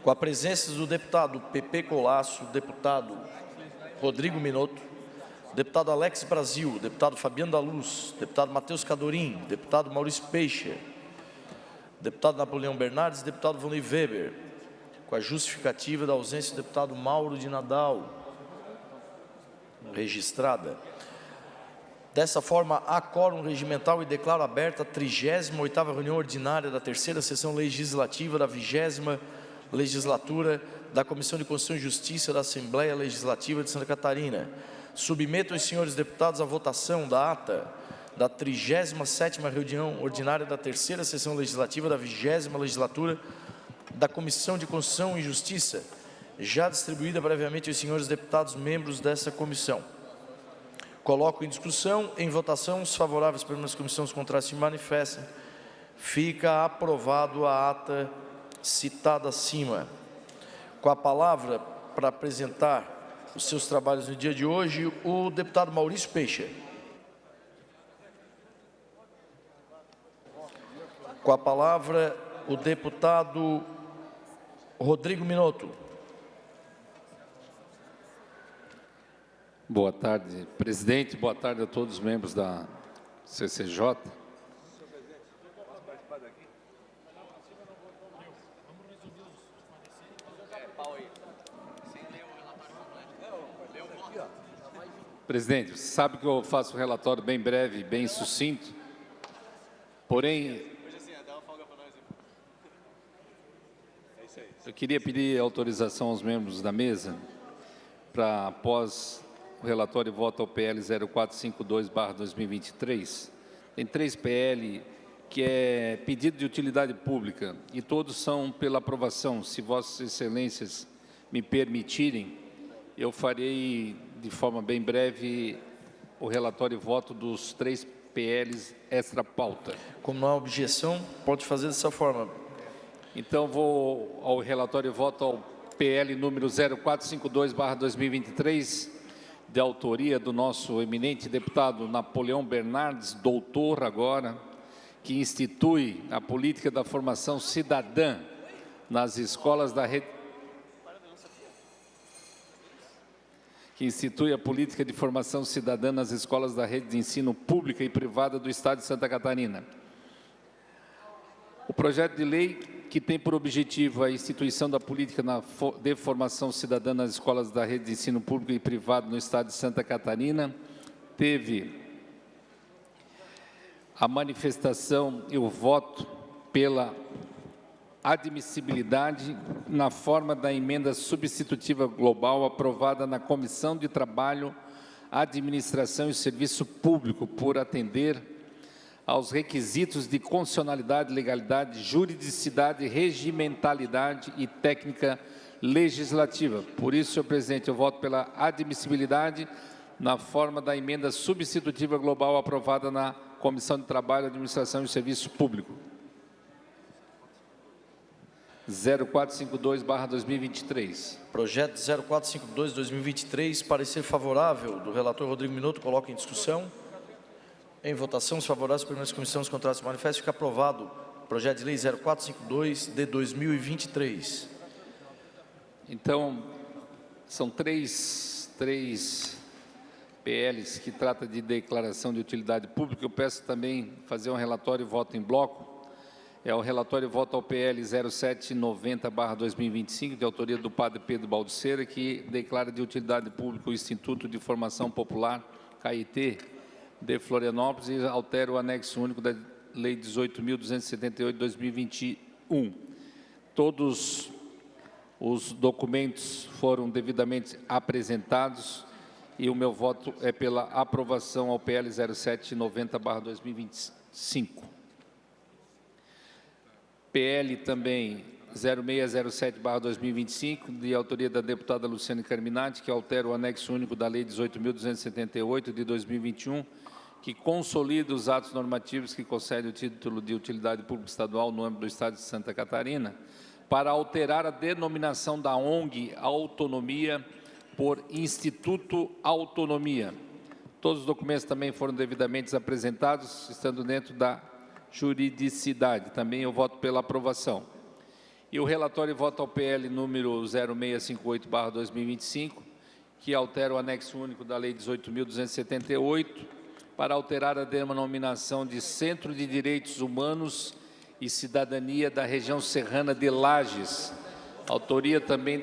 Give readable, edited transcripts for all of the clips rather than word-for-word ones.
Com a presença do deputado Pepe Colasso, deputado Rodrigo Minotto, deputado Alex Brasil, deputado Fabiano da Luz, deputado Matheus Cadorim, deputado Maurício Peixe, deputado Napoleão Bernardes, deputado Vonley Weber, com a justificativa da ausência do deputado Mauro de Nadal, registrada. Dessa forma, há quórum regimental e declaro aberta a 38ª reunião ordinária da terceira sessão legislativa da 20ª legislatura da Comissão de Constituição e Justiça da Assembleia Legislativa de Santa Catarina. Submeto aos senhores deputados a votação da ata da 37ª reunião ordinária da terceira sessão legislativa da 20ª legislatura da Comissão de Constituição e Justiça, já distribuída previamente aos senhores deputados membros dessa comissão. Coloco em discussão, em votação, os favoráveis para a comissão, os contrários se manifestem. Fica aprovado a ata citada acima. Com a palavra para apresentar os seus trabalhos no dia de hoje, o deputado Maurício Peixe. Com a palavra, o deputado Rodrigo Minotto. Boa tarde, presidente. Boa tarde a todos os membros da CCJ. Presidente, você sabe que eu faço um relatório bem breve, bem sucinto, porém, eu queria pedir autorização aos membros da mesa para, após o relatório e voto ao PL 0452/2023, tem 3 PL que é pedido de utilidade pública e todos são pela aprovação. Se Vossas Excelências me permitirem, eu farei de forma bem breve o relatório e voto dos 3 PLs extra pauta. Como não há objeção, pode fazer dessa forma. Então, vou ao relatório e voto ao PL número 0452/2023, de autoria do nosso eminente deputado Napoleão Bernardes, doutor agora, que institui a política da formação cidadã nas escolas da rede... que institui a política de formação cidadã nas escolas da rede de ensino pública e privada do Estado de Santa Catarina. O projeto de lei, que tem por objetivo a instituição da política de formação cidadã nas escolas da rede de ensino público e privado no Estado de Santa Catarina, teve a manifestação e o voto pela admissibilidade na forma da emenda substitutiva global aprovada na Comissão de Trabalho, Administração e Serviço Público por atender aos requisitos de constitucionalidade, legalidade, juridicidade, regimentalidade e técnica legislativa. Por isso, senhor presidente, eu voto pela admissibilidade na forma da emenda substitutiva global aprovada na Comissão de Trabalho, Administração e Serviço Público. 0452/2023. Projeto 0452/2023, parecer favorável do relator Rodrigo Minotto, coloca em discussão. Em votação, os favoráveis para a comissão, os contrários se manifestam. Fica aprovado o projeto de lei 0452 de 2023. Então, são três PLs que tratam de declaração de utilidade pública. Eu peço também fazer um relatório e voto em bloco. É o relatório e voto ao PL 0790/2025, de autoria do padre Pedro Balduceira, que declara de utilidade pública o Instituto de Formação Popular, CAIT, de Florianópolis, e altera o anexo único da Lei 18.278 de 2021. Todos os documentos foram devidamente apresentados e o meu voto é pela aprovação ao PL 0790/2025. PL também 0607/2025, de autoria da deputada Luciane Carminati, que altera o anexo único da Lei 18.278 de 2021, que consolida os atos normativos que concedem o título de utilidade pública estadual no âmbito do Estado de Santa Catarina, para alterar a denominação da ONG Autonomia por Instituto Autonomia. Todos os documentos também foram devidamente apresentados, estando dentro da juridicidade. Também eu voto pela aprovação. E o relatório vota ao PL número 0658/2025, que altera o anexo único da Lei 18.278, para alterar a denominação de Centro de Direitos Humanos e Cidadania da região serrana de Lages. Autoria também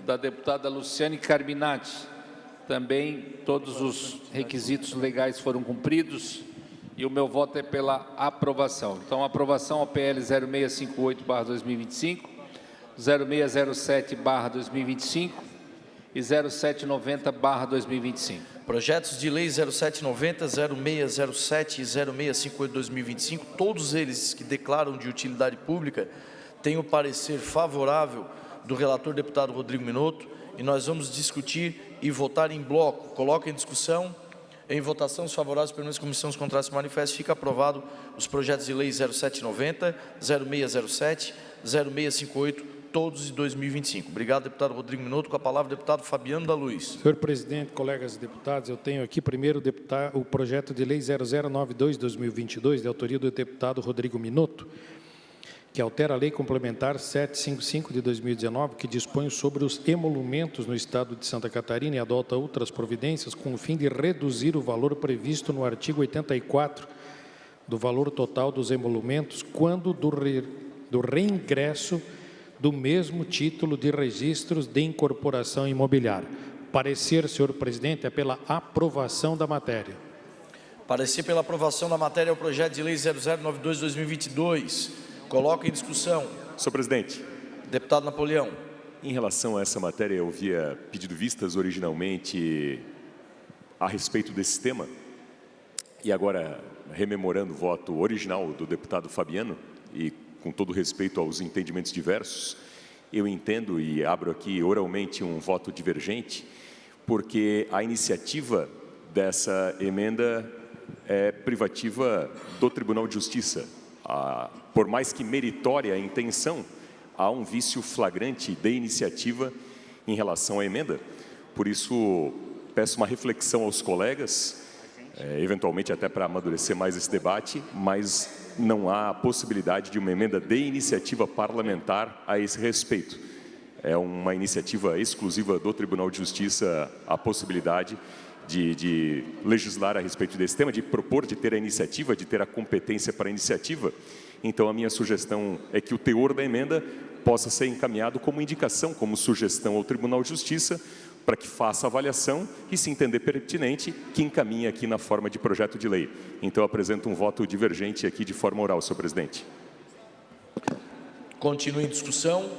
da deputada Luciane Carminati. Também todos os requisitos legais foram cumpridos e o meu voto é pela aprovação. Então, aprovação ao PL 0658/2025, 0607/2025 e 0790/2025. Projetos de lei 0790, 0607 e 0658/2025, todos eles que declaram de utilidade pública, têm o parecer favorável do relator deputado Rodrigo Minotto, e nós vamos discutir e votar em bloco. Coloco em discussão. Em votação, os favoráveis permanecem, comissão, os contrários se manifestam. Fica aprovado os projetos de lei 0790, 0607, 0658, todos de 2025. Obrigado, deputado Rodrigo Minotto. Com a palavra, deputado Fabiano da Luz. Senhor presidente, colegas deputados, eu tenho aqui primeiro o projeto de lei 0092/2022, de autoria do deputado Rodrigo Minotto, que altera a Lei Complementar 755 de 2019, que dispõe sobre os emolumentos no Estado de Santa Catarina e adota outras providências com o fim de reduzir o valor previsto no artigo 84 do valor total dos emolumentos quando do reingresso do mesmo título de registros de incorporação imobiliária. Parecer, senhor presidente, é pela aprovação da matéria. Parecer pela aprovação da matéria é o projeto de lei 0092/2022. Coloco em discussão. Senhor presidente. Deputado Napoleão. Em relação a essa matéria, eu havia pedido vistas originalmente a respeito desse tema. E agora, rememorando o voto original do deputado Fabiano, e com todo respeito aos entendimentos diversos, eu entendo e abro aqui oralmente um voto divergente, porque a iniciativa dessa emenda é privativa do Tribunal de Justiça. Por mais que meritória a intenção, há um vício flagrante de iniciativa em relação à emenda. Por isso, peço uma reflexão aos colegas, eventualmente até para amadurecer mais esse debate, mas não há possibilidade de uma emenda de iniciativa parlamentar a esse respeito. É uma iniciativa exclusiva do Tribunal de Justiça a possibilidade de legislar a respeito desse tema, de propor, de ter a iniciativa, de ter a competência para a iniciativa. Então, a minha sugestão é que o teor da emenda possa ser encaminhado como indicação, como sugestão ao Tribunal de Justiça, para que faça a avaliação e, se entender pertinente, que encaminhe aqui na forma de projeto de lei. Então, eu apresento um voto divergente aqui de forma oral, senhor presidente. Continue em discussão.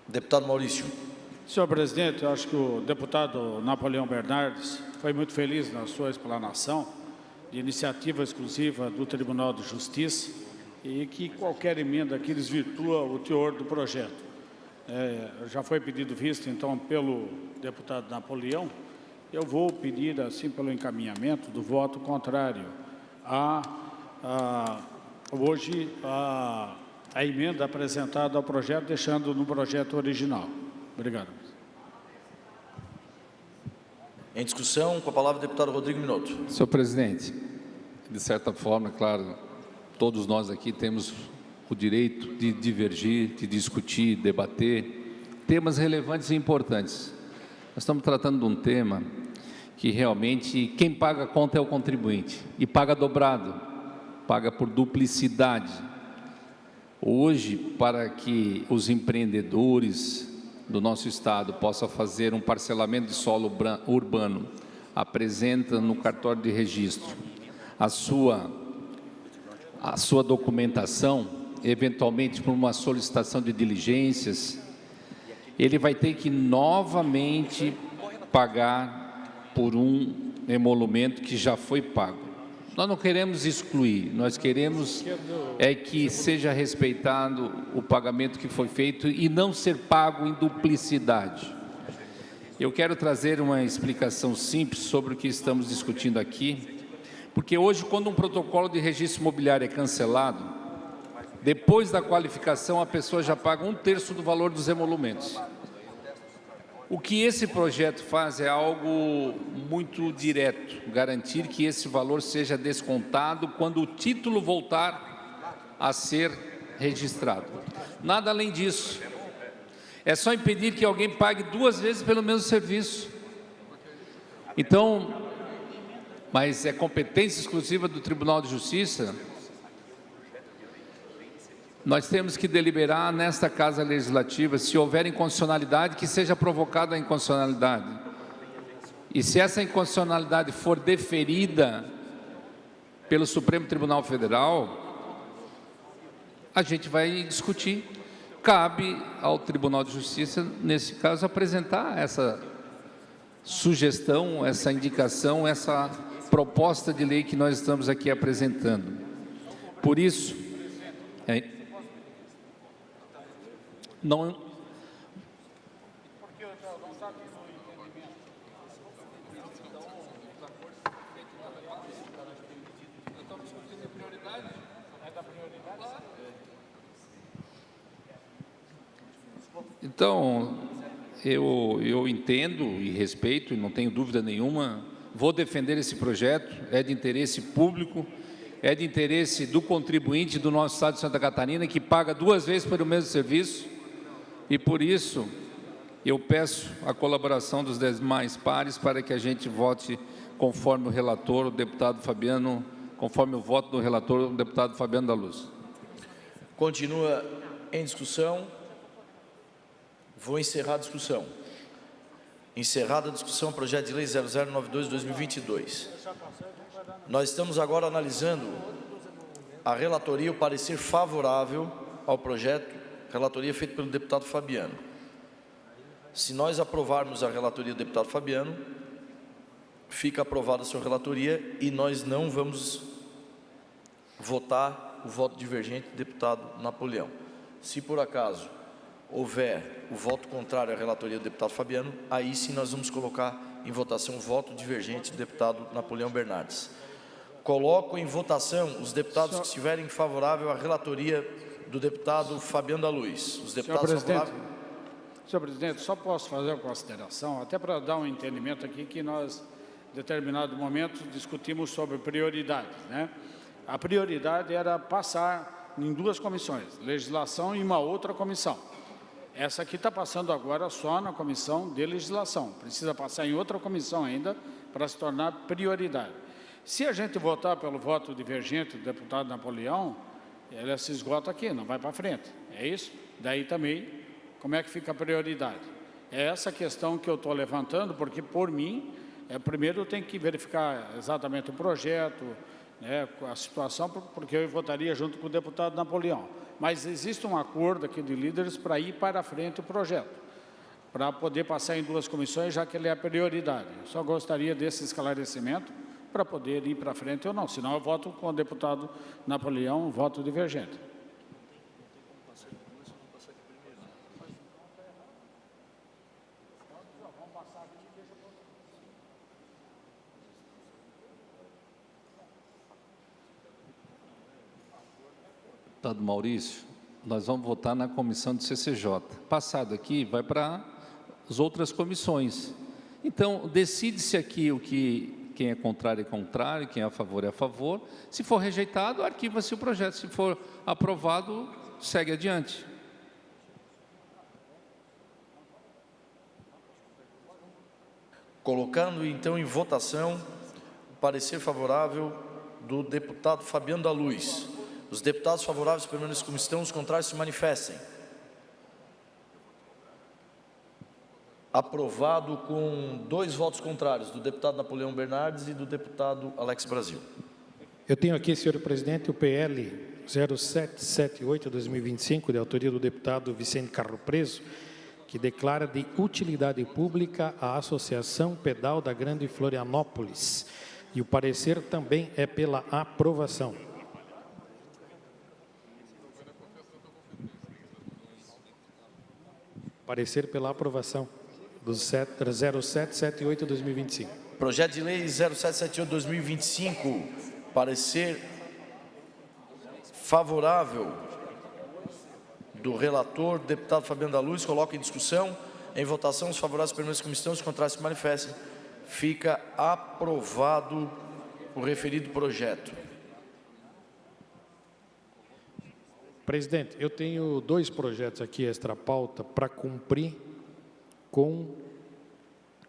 Deputado Maurício. Senhor presidente, eu acho que o deputado Napoleão Bernardes foi muito feliz na sua explanação de iniciativa exclusiva do Tribunal de Justiça e que qualquer emenda aqui desvirtua o teor do projeto. Já foi pedido vista, então, pelo deputado Napoleão. Eu vou pedir, assim, pelo encaminhamento do voto contrário hoje a emenda apresentada ao projeto, deixando no projeto original. Obrigado. Em discussão, com a palavra o deputado Rodrigo Minotto. Senhor presidente, de certa forma, claro, todos nós aqui temos o direito de divergir, de discutir, debater temas relevantes e importantes. Nós estamos tratando de um tema que realmente quem paga a conta é o contribuinte e paga dobrado, paga por duplicidade. Hoje, para que os empreendedores do nosso estado possam fazer um parcelamento de solo urbano, apresenta no cartório de registro a sua documentação, eventualmente por uma solicitação de diligências, ele vai ter que novamente pagar por um emolumento que já foi pago. Nós não queremos excluir, nós queremos que seja respeitado o pagamento que foi feito e não ser pago em duplicidade. Eu quero trazer uma explicação simples sobre o que estamos discutindo aqui, porque hoje, quando um protocolo de registro imobiliário é cancelado, depois da qualificação, a pessoa já paga 1/3 do valor dos emolumentos. O que esse projeto faz é algo muito direto, garantir que esse valor seja descontado quando o título voltar a ser registrado. Nada além disso. É só impedir que alguém pague 2 vezes pelo mesmo serviço. Então, mas é competência exclusiva do Tribunal de Justiça. Nós temos que deliberar nesta Casa Legislativa, se houver inconstitucionalidade, que seja provocada a inconstitucionalidade. E se essa inconstitucionalidade for deferida pelo Supremo Tribunal Federal, a gente vai discutir. Cabe ao Tribunal de Justiça, nesse caso, apresentar essa sugestão, essa indicação, essa proposta de lei que nós estamos aqui apresentando. Por isso, não... Então, eu entendo e respeito, e não tenho dúvida nenhuma, vou defender esse projeto, é de interesse público, é de interesse do contribuinte do nosso Estado de Santa Catarina, que paga 2 vezes pelo mesmo serviço, e por isso eu peço a colaboração dos demais pares para que a gente vote conforme o relator, o deputado Fabiano, conforme o voto do relator, o deputado Fabiano da Luz. Continua em discussão. Vou encerrar a discussão. Encerrada a discussão, projeto de lei 0092/2022. Nós estamos agora analisando a relatoria, o parecer favorável ao projeto, relatoria feita pelo deputado Fabiano. Se nós aprovarmos a relatoria do deputado Fabiano, fica aprovada a sua relatoria e nós não vamos votar o voto divergente do deputado Napoleão. Se por acaso houver o voto contrário à relatoria do deputado Fabiano, aí sim nós vamos colocar em votação o voto divergente do deputado Napoleão Bernardes. Coloco em votação os deputados que estiverem favorável à relatoria do deputado Fabiano da Luz. Os deputados favoráveis... Senhor presidente, só posso fazer uma consideração, até para dar um entendimento aqui que nós, em determinado momento, discutimos sobre prioridades, né? A prioridade era passar em 2 comissões, legislação e uma outra comissão. Essa aqui está passando agora só na comissão de legislação. Precisa passar em outra comissão ainda para se tornar prioridade. Se a gente votar pelo voto divergente do deputado Napoleão, ela se esgota aqui, não vai para frente. É isso? Daí também, como é que fica a prioridade? É essa questão que eu estou levantando, porque por mim, primeiro eu tenho que verificar exatamente o projeto, né, a situação, porque eu votaria junto com o deputado Napoleão. Mas existe um acordo aqui de líderes para ir para frente o projeto, para poder passar em 2 comissões, já que ele é a prioridade. Eu só gostaria desse esclarecimento para poder ir para frente ou não, senão eu voto com o deputado Napoleão, voto divergente. Deputado Maurício, nós vamos votar na comissão do CCJ. Passado aqui, vai para as outras comissões. Então, decide-se aqui quem é contrário, quem é a favor. Se for rejeitado, arquiva-se o projeto. Se for aprovado, segue adiante. Colocando, então, em votação o parecer favorável do deputado Fabiano da Luz. Os deputados favoráveis permaneçam como estão, os contrários se manifestem. Aprovado com 2 votos contrários, do deputado Napoleão Bernardes e do deputado Alex Brasil. Eu tenho aqui, senhor presidente, o PL 0778/2025, de autoria do deputado Vicente Carro Preso, que declara de utilidade pública a Associação Pedal da Grande Florianópolis. E o parecer também é pela aprovação. Parecer pela aprovação do 0778/2025. Projeto de lei 0778/2025, parecer favorável do relator, deputado Fabiano da Luz. Coloca em discussão, em votação, os favoráveis permaneçam como estão, os contrários se manifestem. Fica aprovado o referido projeto. Presidente, eu tenho 2 projetos aqui extra-pauta para cumprir com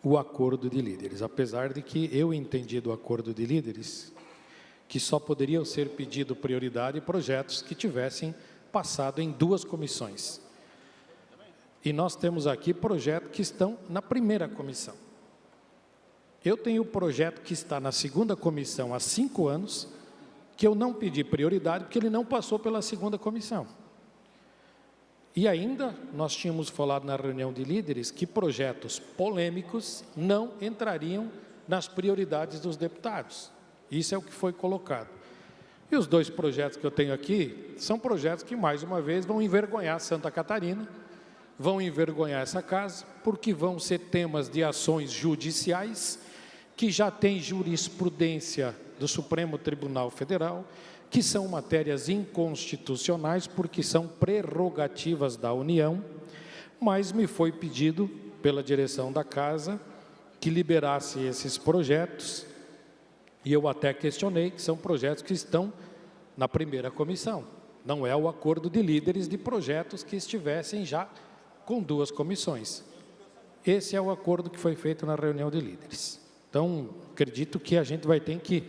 o acordo de líderes, apesar de que eu entendi do acordo de líderes que só poderiam ser pedido prioridade projetos que tivessem passado em 2 comissões. E nós temos aqui projetos que estão na primeira comissão. Eu tenho o projeto que está na segunda comissão há 5 anos, que eu não pedi prioridade porque ele não passou pela segunda comissão. E ainda nós tínhamos falado na reunião de líderes que projetos polêmicos não entrariam nas prioridades dos deputados. Isso é o que foi colocado. E os 2 projetos que eu tenho aqui são projetos que, mais uma vez, vão envergonhar Santa Catarina, vão envergonhar essa casa, porque vão ser temas de ações judiciais que já tem jurisprudência do Supremo Tribunal Federal, que são matérias inconstitucionais, porque são prerrogativas da União, mas me foi pedido pela direção da Casa que liberasse esses projetos, e eu até questionei que são projetos que estão na primeira comissão. Não é o acordo de líderes de projetos que estivessem já com 2 comissões. Esse é o acordo que foi feito na reunião de líderes. Então, acredito que a gente vai ter que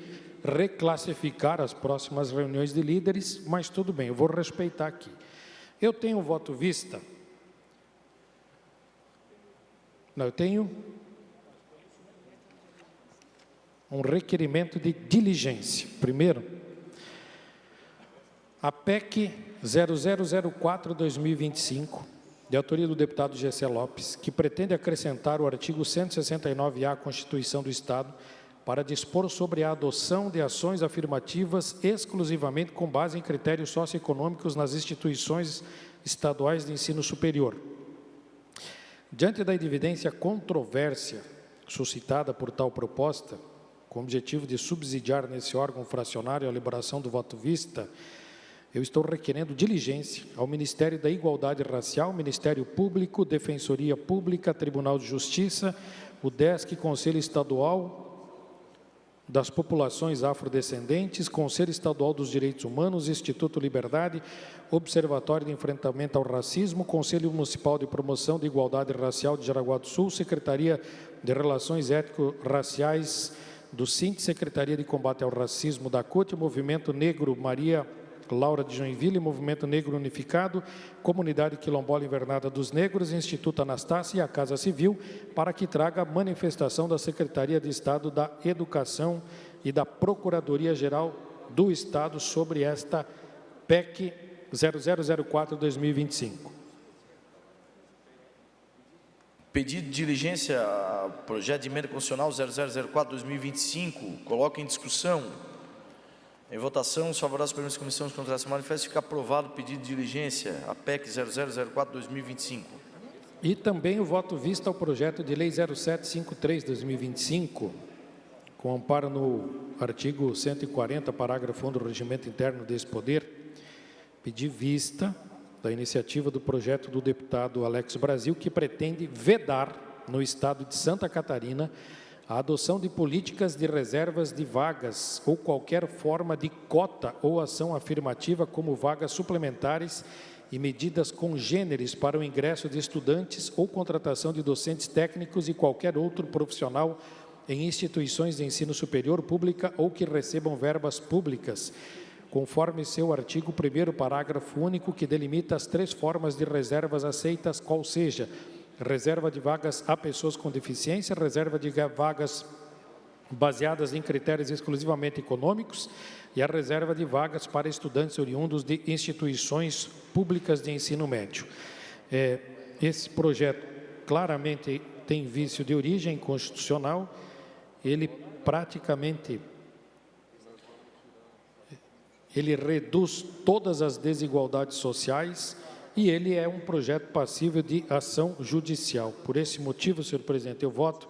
reclassificar as próximas reuniões de líderes, mas tudo bem, eu vou respeitar aqui. Eu tenho voto vista. Não, eu tenho um requerimento de diligência. Primeiro, a PEC 0004/2025, de autoria do deputado Gessé Lopes, que pretende acrescentar o artigo 169-A à Constituição do Estado para dispor sobre a adoção de ações afirmativas exclusivamente com base em critérios socioeconômicos nas instituições estaduais de ensino superior. Diante da evidência controvérsia suscitada por tal proposta, com o objetivo de subsidiar nesse órgão fracionário a elaboração do voto vista, eu estou requerendo diligência ao Ministério da Igualdade Racial, Ministério Público, Defensoria Pública, Tribunal de Justiça, o DESC, Conselho Estadual das Populações Afrodescendentes, Conselho Estadual dos Direitos Humanos, Instituto Liberdade, Observatório de Enfrentamento ao Racismo, Conselho Municipal de Promoção de Igualdade Racial de Jaraguá do Sul, Secretaria de Relações Étnico-Raciais do SINT, Secretaria de Combate ao Racismo da CUT, Movimento Negro Maria Laura de Joinville, Movimento Negro Unificado, Comunidade Quilombola Invernada dos Negros, Instituto Anastácia e a Casa Civil, para que traga a manifestação da Secretaria de Estado da Educação e da Procuradoria-Geral do Estado sobre esta PEC 0004/2025. Pedido de diligência, projeto de emenda constitucional 0004/2025, coloca em discussão. Em votação, os favoráveis à permissão da comissão de contratação manifesta ficar aprovado o pedido de diligência, a PEC 0004/2025. E também o voto visto ao projeto de lei 0753/2025, com amparo no artigo 140, parágrafo 1 do Regimento Interno desse Poder, pedir vista da iniciativa do projeto do deputado Alex Brasil, que pretende vedar no estado de Santa Catarina a adoção de políticas de reservas de vagas ou qualquer forma de cota ou ação afirmativa como vagas suplementares e medidas congêneres para o ingresso de estudantes ou contratação de docentes técnicos e qualquer outro profissional em instituições de ensino superior pública ou que recebam verbas públicas, conforme seu artigo 1º, parágrafo único, que delimita as 3 formas de reservas aceitas, qual seja reserva de vagas a pessoas com deficiência, reserva de vagas baseadas em critérios exclusivamente econômicos e a reserva de vagas para estudantes oriundos de instituições públicas de ensino médio. Esse projeto claramente tem vício de origem constitucional, ele praticamente reduz todas as desigualdades sociais e ele é um projeto passível de ação judicial. Por esse motivo, senhor presidente, eu voto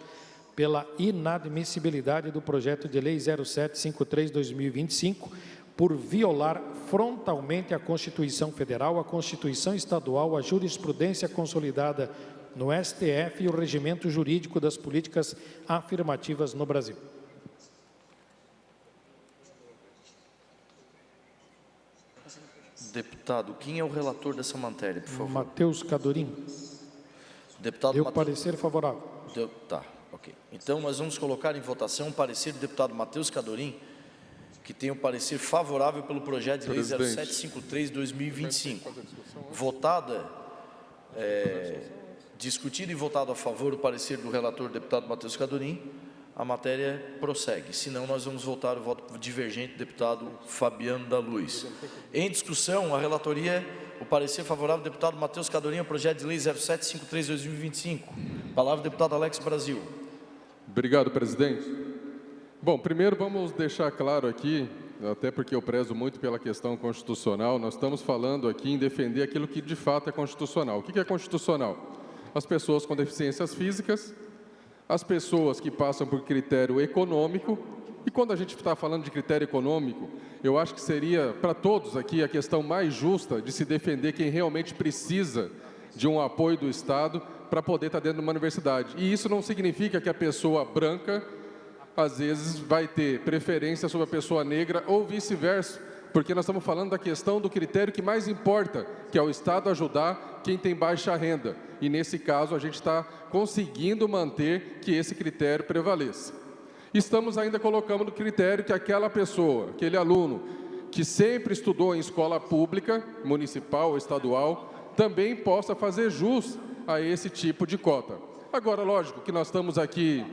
pela inadmissibilidade do projeto de lei 0753/2025, por violar frontalmente a Constituição Federal, a Constituição Estadual, a jurisprudência consolidada no STF e o regimento jurídico das políticas afirmativas no Brasil. Deputado, quem é o relator dessa matéria, por favor? Matheus Cadorim. Deputado Deu Matheus. parecer favorável. Tá, ok. Então, nós vamos colocar em votação o parecer do deputado Matheus Cadorim, que tem o parecer favorável pelo projeto de lei 0753/2025. Votada, discutido e votado a favor o parecer do relator, deputado Matheus Cadorim, a matéria prossegue. Senão, nós vamos votar o voto divergente do deputado Fabiano da Luz. Em discussão, a relatoria, o parecer favorável do deputado Matheus Cadorim ao projeto de lei 0753/2025. Palavra, deputado Alex Brasil. Obrigado, presidente. Bom, primeiro vamos deixar claro aqui, até porque eu prezo muito pela questão constitucional, nós estamos falando aqui em defender aquilo que de fato é constitucional. O que é constitucional? As pessoas com deficiências físicas, as pessoas que passam por critério econômico, e quando a gente está falando de critério econômico, eu acho que seria para todos aqui a questão mais justa de se defender quem realmente precisa de um apoio do Estado para poder estar dentro de uma universidade. E isso não significa que a pessoa branca, às vezes, vai ter preferência sobre a pessoa negra ou vice-versa, porque nós estamos falando da questão do critério que mais importa, que é o Estado ajudar quem tem baixa renda. E, nesse caso, a gente está conseguindo manter que esse critério prevaleça. Estamos ainda colocando no critério que aquela pessoa, aquele aluno, que sempre estudou em escola pública, municipal ou estadual, também possa fazer jus a esse tipo de cota. Agora, lógico que nós estamos aqui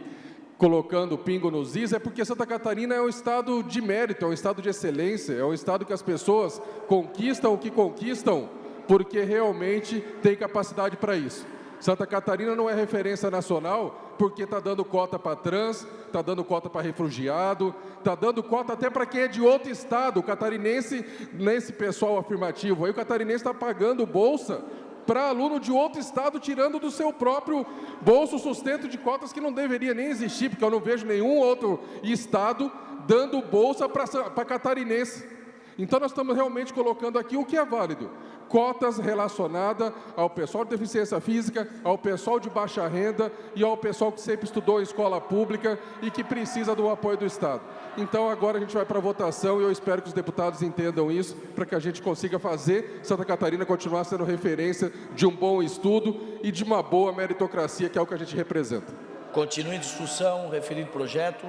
colocando pingo nos is, é porque Santa Catarina é um estado de mérito, é um estado de excelência, é um estado que as pessoas conquistam o que conquistam porque realmente tem capacidade para isso. Santa Catarina não é referência nacional porque está dando cota para trans, está dando cota para refugiado, está dando cota até para quem é de outro estado. O catarinense, nesse pessoal afirmativo, aí o catarinense está pagando bolsa para aluno de outro estado, tirando do seu próprio bolso sustento de cotas que não deveria nem existir, porque eu não vejo nenhum outro estado dando bolsa para catarinense. Então, nós estamos realmente colocando aqui o que é válido. Cotas relacionadas ao pessoal de deficiência física, ao pessoal de baixa renda e ao pessoal que sempre estudou em escola pública e que precisa do apoio do Estado. Então, agora a gente vai para a votação e eu espero que os deputados entendam isso, para que a gente consiga fazer Santa Catarina continuar sendo referência de um bom estudo e de uma boa meritocracia, que é o que a gente representa. Continue em discussão, referido projeto.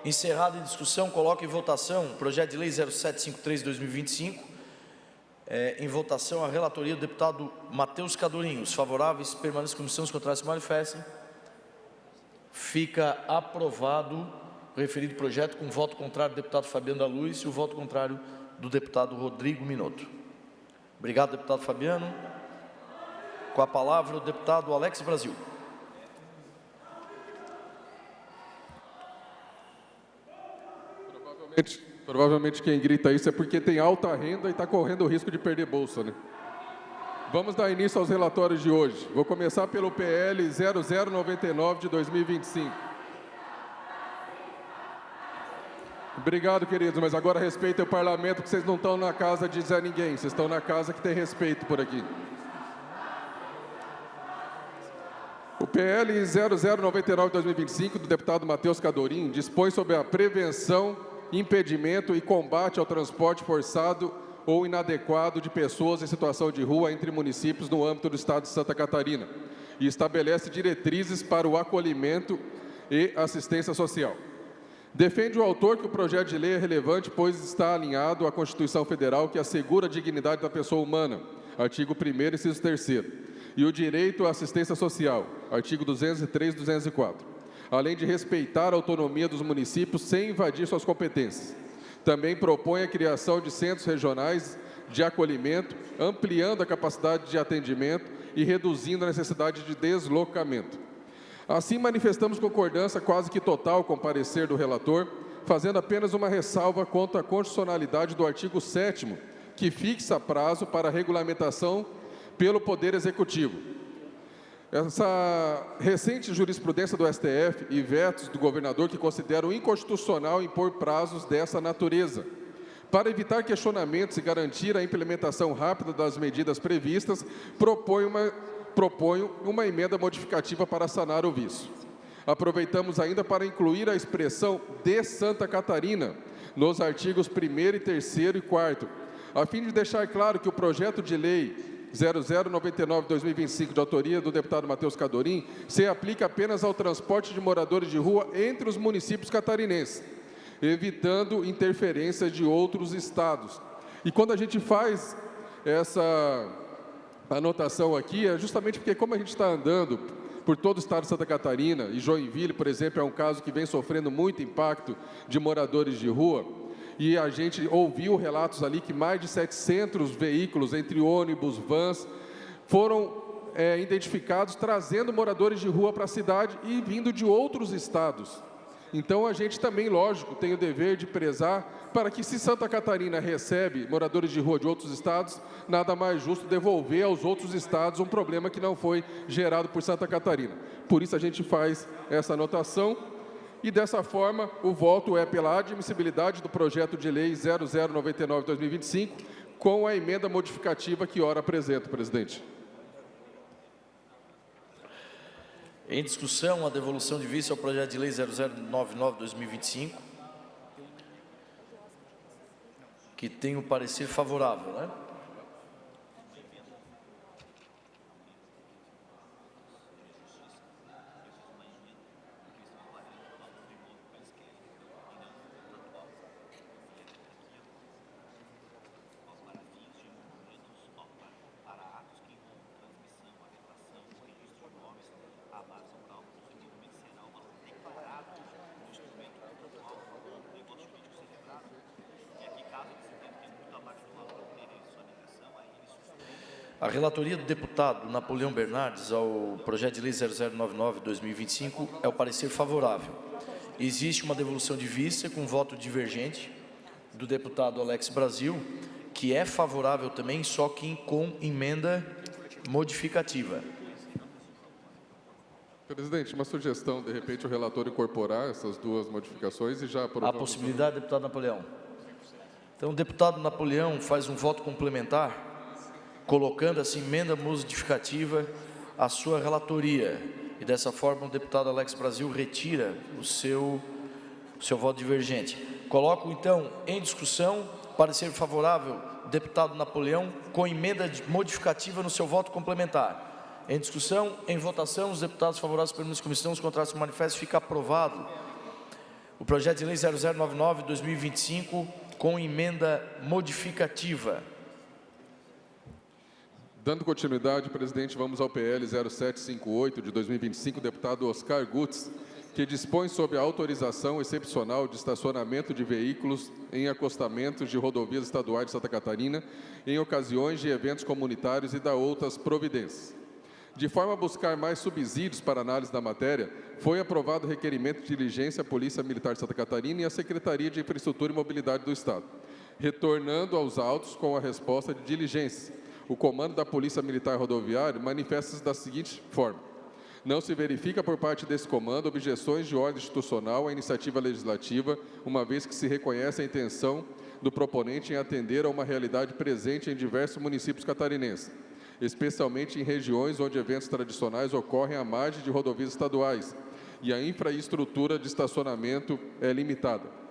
Encerrado em discussão, coloco em votação o projeto de lei 0753/2025. Em votação, a relatoria do deputado Matheus Cadorim. Os favoráveis permanecem como estão, os contrários se manifestem. Fica aprovado o referido projeto com voto contrário do deputado Fabiano da Luz e o voto contrário do deputado Rodrigo Minotto. Obrigado, deputado Fabiano. Com a palavra, o deputado Alex Brasil. Provavelmente quem grita isso é porque tem alta renda e está correndo o risco de perder bolsa, né? Vamos dar início aos relatórios de hoje. Vou começar pelo PL 0099 de 2025. Obrigado, queridos, mas agora respeitem o parlamento, que vocês não estão na casa de Zé Ninguém, vocês estão na casa que tem respeito por aqui. O PL 0099 de 2025, do deputado Matheus Cadorim, dispõe sobre a prevenção, impedimento e combate ao transporte forçado ou inadequado de pessoas em situação de rua entre municípios no âmbito do Estado de Santa Catarina e estabelece diretrizes para o acolhimento e assistência social. Defende o autor que o projeto de lei é relevante, pois está alinhado à Constituição Federal, que assegura a dignidade da pessoa humana, artigo 1º, inciso 3º, e o direito à assistência social, artigo 203 e 204. Além de respeitar a autonomia dos municípios sem invadir suas competências. Também propõe a criação de centros regionais de acolhimento, ampliando a capacidade de atendimento e reduzindo a necessidade de deslocamento. Assim, manifestamos concordância quase que total com o parecer do relator, fazendo apenas uma ressalva quanto à constitucionalidade do artigo 7º, que fixa prazo para a regulamentação pelo Poder Executivo. Essa recente jurisprudência do STF e vetos do governador que consideram inconstitucional impor prazos dessa natureza. Para evitar questionamentos e garantir a implementação rápida das medidas previstas, proponho uma emenda modificativa para sanar o vício. Aproveitamos ainda para incluir a expressão de Santa Catarina nos artigos 1º, 3º e 4º, a fim de deixar claro que o projeto de lei 0099/2025, de autoria do deputado Matheus Cadorim, se aplica apenas ao transporte de moradores de rua entre os municípios catarinenses, evitando interferência de outros estados. E quando a gente faz essa anotação aqui, é justamente porque, como a gente está andando por todo o estado de Santa Catarina, e Joinville, por exemplo, é um caso que vem sofrendo muito impacto de moradores de rua, e a gente ouviu relatos ali que mais de 700 veículos, entre ônibus, vans, foram identificados trazendo moradores de rua para a cidade e vindo de outros estados. Então, a gente também, lógico, tem o dever de prezar para que, se Santa Catarina recebe moradores de rua de outros estados, nada mais justo devolver aos outros estados um problema que não foi gerado por Santa Catarina. Por isso, a gente faz essa anotação e, dessa forma, o voto é pela admissibilidade do projeto de lei 0099/2025, com a emenda modificativa que ora apresento, presidente. Em discussão, a devolução de vista ao projeto de lei 0099/2025, que tem o parecer favorável, né? A relatoria do deputado Napoleão Bernardes ao projeto de lei 0099/2025 é o parecer favorável. Existe uma devolução de vista com voto divergente do deputado Alex Brasil, que é favorável também, só que com emenda modificativa. Presidente, uma sugestão, de repente, o relator incorporar essas duas modificações e já aprovar. Há possibilidade, deputado Napoleão? Então, o deputado Napoleão faz um voto complementar, colocando essa emenda modificativa à sua relatoria. E dessa forma o deputado Alex Brasil retira o seu voto divergente. Coloco então em discussão, parecer favorável, deputado Napoleão, com emenda modificativa no seu voto complementar. Em discussão, em votação, os deputados favoráveis permanecem na comissão, os contrários se manifestam, fica aprovado o projeto de lei 0099/2025 com emenda modificativa. Dando continuidade, presidente, vamos ao PL 0758 de 2025, deputado Oscar Gutz, que dispõe sobre a autorização excepcional de estacionamento de veículos em acostamentos de rodovias estaduais de Santa Catarina em ocasiões de eventos comunitários e da outras providências. De forma a buscar mais subsídios para análise da matéria, foi aprovado o requerimento de diligência à Polícia Militar de Santa Catarina e à Secretaria de Infraestrutura e Mobilidade do Estado, retornando aos autos com a resposta de diligência. O comando da Polícia Militar Rodoviária manifesta-se da seguinte forma: não se verifica por parte desse comando objeções de ordem institucional à iniciativa legislativa, uma vez que se reconhece a intenção do proponente em atender a uma realidade presente em diversos municípios catarinenses, especialmente em regiões onde eventos tradicionais ocorrem à margem de rodovias estaduais e a infraestrutura de estacionamento é limitada.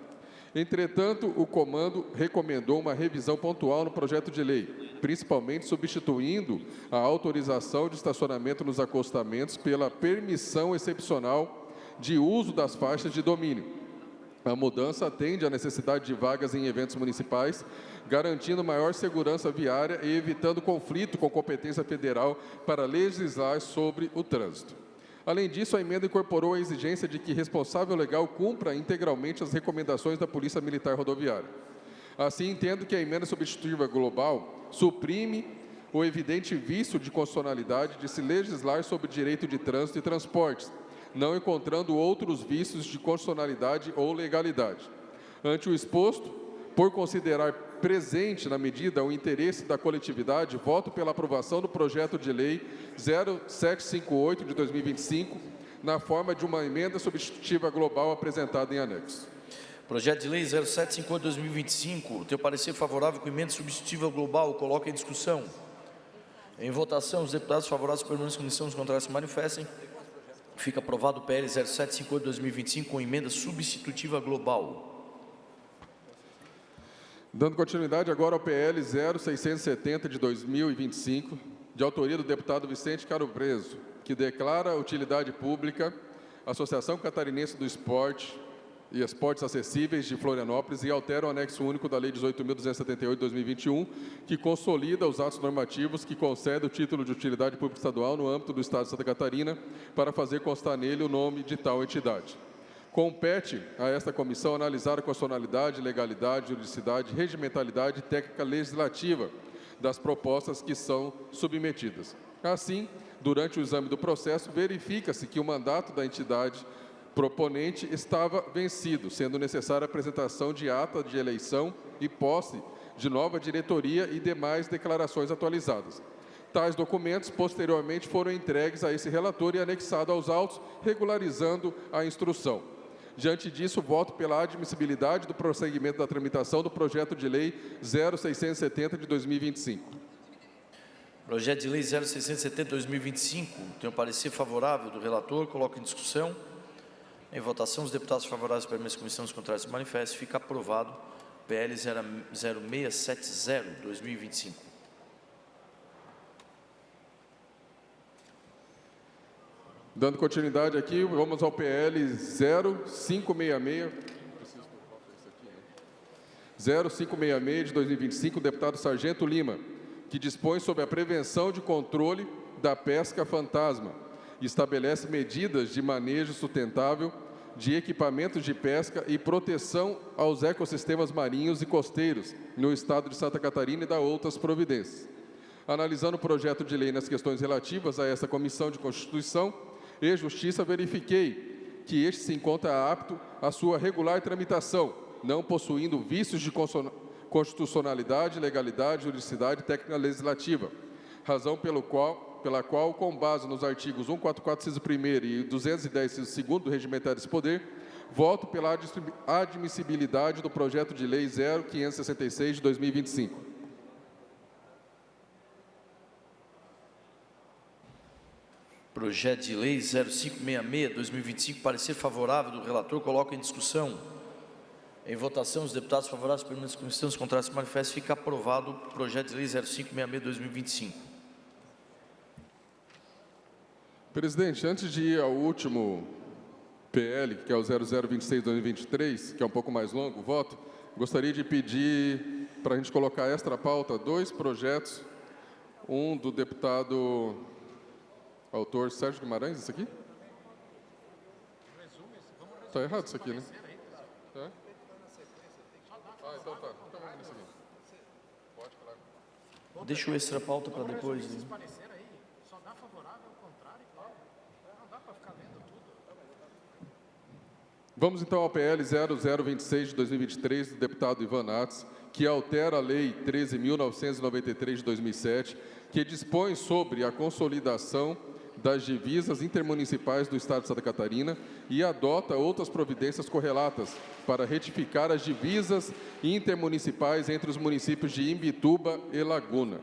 Entretanto, o comando recomendou uma revisão pontual no projeto de lei, principalmente substituindo a autorização de estacionamento nos acostamentos pela permissão excepcional de uso das faixas de domínio. A mudança atende à necessidade de vagas em eventos municipais, garantindo maior segurança viária e evitando conflito com competência federal para legislar sobre o trânsito. Além disso, a emenda incorporou a exigência de que responsável legal cumpra integralmente as recomendações da Polícia Militar Rodoviária. Assim, entendo que a emenda substitutiva global suprime o evidente vício de constitucionalidade de se legislar sobre direito de trânsito e transportes, não encontrando outros vícios de constitucionalidade ou legalidade. Ante o exposto, por considerar presente na medida o interesse da coletividade, voto pela aprovação do projeto de lei 0758 de 2025, na forma de uma emenda substitutiva global apresentada em anexo. Projeto de lei 0758 de 2025, teu parecer favorável com emenda substitutiva global, coloca em discussão. Em votação, os deputados favoráveis permanecem na comissão, os contrários se manifestem. Fica aprovado o PL 0758 de 2025 com emenda substitutiva global. Dando continuidade agora ao PL 0670 de 2025, de autoria do deputado Vicente Caro Preso, que declara a utilidade pública a Associação Catarinense do Esporte e Esportes Acessíveis de Florianópolis e altera o anexo único da Lei 18.278 de 2021, que consolida os atos normativos que concedem o título de utilidade pública estadual no âmbito do Estado de Santa Catarina para fazer constar nele o nome de tal entidade. Compete a esta comissão analisar a constitucionalidade, legalidade, juridicidade, regimentalidade e técnica legislativa das propostas que são submetidas. Assim, durante o exame do processo, verifica-se que o mandato da entidade proponente estava vencido, sendo necessária a apresentação de ata de eleição e posse de nova diretoria e demais declarações atualizadas. Tais documentos, posteriormente, foram entregues a esse relator e anexados aos autos, regularizando a instrução. Diante disso, voto pela admissibilidade do prosseguimento da tramitação do projeto de lei 0670 de 2025. Projeto de lei 0670 de 2025, tem um parecer favorável do relator, coloco em discussão. Em votação, os deputados favoráveis para a mesa comissão, os contrários se manifestam. Fica aprovado PL 0670 de 2025. Dando continuidade aqui, vamos ao PL 0566 de 2025, deputado Sargento Lima, que dispõe sobre a prevenção de controle da pesca fantasma e estabelece medidas de manejo sustentável de equipamentos de pesca e proteção aos ecossistemas marinhos e costeiros no Estado de Santa Catarina e dá outras providências. Analisando o projeto de lei nas questões relativas a essa Comissão de Constituição e Justiça, verifiquei que este se encontra apto à sua regular tramitação, não possuindo vícios de constitucionalidade, legalidade, juridicidade e técnica legislativa, razão pela qual, com base nos artigos 144, inciso 1º e 210, inciso 2º do Regimentar desse Poder, voto pela admissibilidade do projeto de lei 0566 de 2025. Projeto de lei 0566 de 2025, parecer favorável do relator, coloco em discussão. Em votação, os deputados favoráveis pela mesa comissão, os contrários se manifestam. Fica aprovado o projeto de lei 0566 de 2025. Presidente, antes de ir ao último PL, que é o 0026 de 2023, que é um pouco mais longo o voto, gostaria de pedir para a gente colocar extra pauta 2 projetos, um do deputado autor Sérgio Guimarães, isso aqui? Está errado isso aqui, né? É? Ah, então tá. Então vamos nesse aqui. Pode, claro. Deixa o extra pauta para depois. Né? Vamos então ao PL 0026 de 2023, do deputado Ivan Nats, que altera a Lei 13.993 de 2007, que dispõe sobre a consolidação das divisas intermunicipais do Estado de Santa Catarina e adota outras providências correlatas para retificar as divisas intermunicipais entre os municípios de Imbituba e Laguna.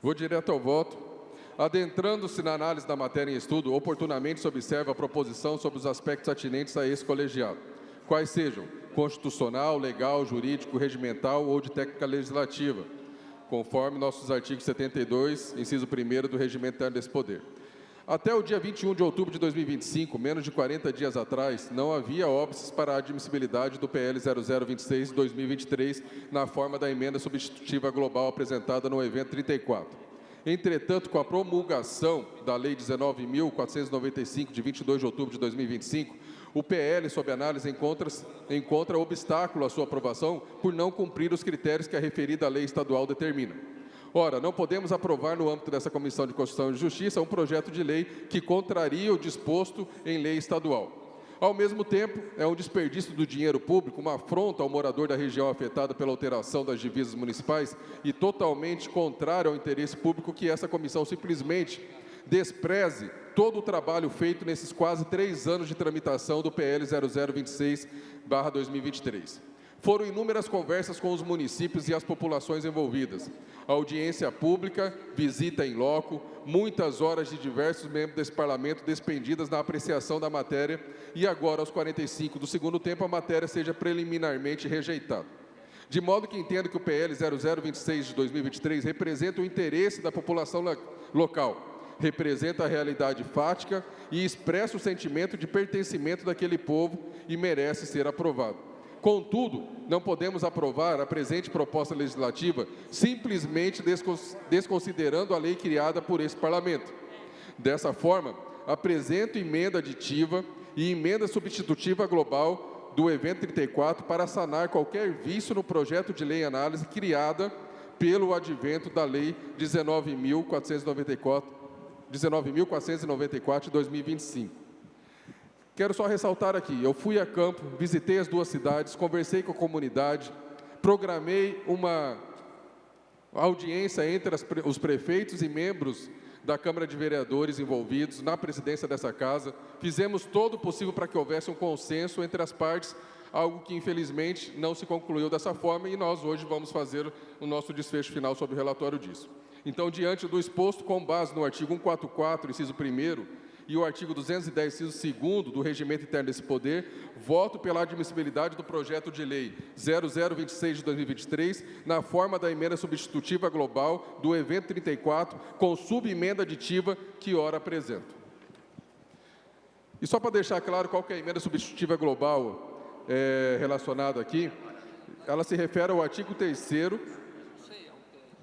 Vou direto ao voto. Adentrando-se na análise da matéria em estudo, oportunamente se observa a proposição sobre os aspectos atinentes a esse colegiado, quais sejam constitucional, legal, jurídico, regimental ou de técnica legislativa, conforme nossos artigos 72, inciso 1º do Regimento Interno desse Poder. Até o dia 21 de outubro de 2025, menos de 40 dias atrás, não havia óbices para a admissibilidade do PL 0026 de 2023 na forma da emenda substitutiva global apresentada no evento 34. Entretanto, com a promulgação da Lei 19.495, de 22 de outubro de 2025, o PL, sob análise, encontra obstáculo à sua aprovação por não cumprir os critérios que a referida lei estadual determina. Ora, não podemos aprovar no âmbito dessa Comissão de Constituição e Justiça um projeto de lei que contraria o disposto em lei estadual. Ao mesmo tempo, é um desperdício do dinheiro público, uma afronta ao morador da região afetada pela alteração das divisas municipais e totalmente contrário ao interesse público que essa comissão simplesmente despreze todo o trabalho feito nesses quase 3 anos de tramitação do PL 0026/2023. Foram inúmeras conversas com os municípios e as populações envolvidas. Audiência pública, visita em loco, muitas horas de diversos membros desse parlamento despendidas na apreciação da matéria e agora, aos 45 do segundo tempo, a matéria seja preliminarmente rejeitada. De modo que entendo que o PL 0026 de 2023 representa o interesse da população local, representa a realidade fática e expressa o sentimento de pertencimento daquele povo e merece ser aprovado. Contudo, não podemos aprovar a presente proposta legislativa simplesmente desconsiderando a lei criada por esse Parlamento. Dessa forma, apresento emenda aditiva e emenda substitutiva global do evento 34 para sanar qualquer vício no projeto de lei em análise criada pelo advento da Lei 19.494 de 2025. Quero só ressaltar aqui, eu fui a campo, visitei as duas cidades, conversei com a comunidade, programei uma audiência entre os prefeitos e membros da Câmara de Vereadores envolvidos na presidência dessa casa, fizemos todo o possível para que houvesse um consenso entre as partes, algo que infelizmente não se concluiu dessa forma e nós hoje vamos fazer o nosso desfecho final sobre o relatório disso. Então, diante do exposto, com base no artigo 144, inciso 1º, e o artigo 210, inciso 2º do Regimento Interno desse Poder, voto pela admissibilidade do projeto de lei 0026 de 2023, na forma da emenda substitutiva global do evento 34, com subemenda aditiva que ora apresento. E só para deixar claro qual que é a emenda substitutiva global relacionada aqui, ela se refere ao artigo 3º,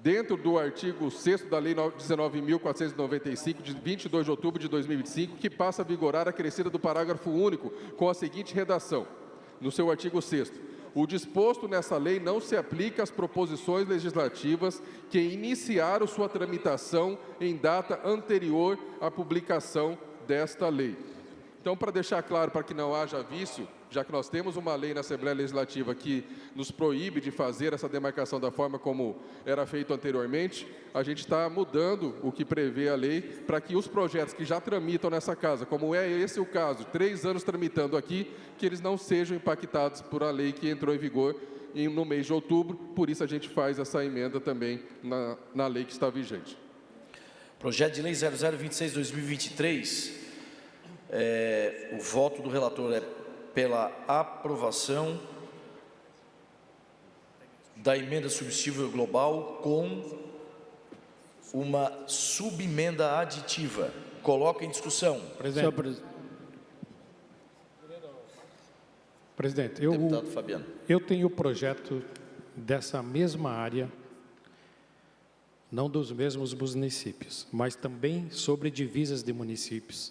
dentro do artigo 6º da Lei 19.495, de 22 de outubro de 2025, que passa a vigorar a acrescida do parágrafo único, com a seguinte redação, no seu artigo 6º. O disposto nessa lei não se aplica às proposições legislativas que iniciaram sua tramitação em data anterior à publicação desta lei. Então, para deixar claro, para que não haja vício, já que nós temos uma lei na Assembleia Legislativa que nos proíbe de fazer essa demarcação da forma como era feito anteriormente, a gente está mudando o que prevê a lei para que os projetos que já tramitam nessa casa, como é esse o caso, 3 anos tramitando aqui, que eles não sejam impactados por a lei que entrou em vigor no mês de outubro, por isso a gente faz essa emenda também na lei que está vigente. Projeto de lei 0026/2023, o voto do relator é pela aprovação da emenda substitutiva global com uma subemenda aditiva. Coloca em discussão. Presidente, Deputado Fabiano. eu tenho o projeto dessa mesma área, não dos mesmos municípios, mas também sobre divisas de municípios.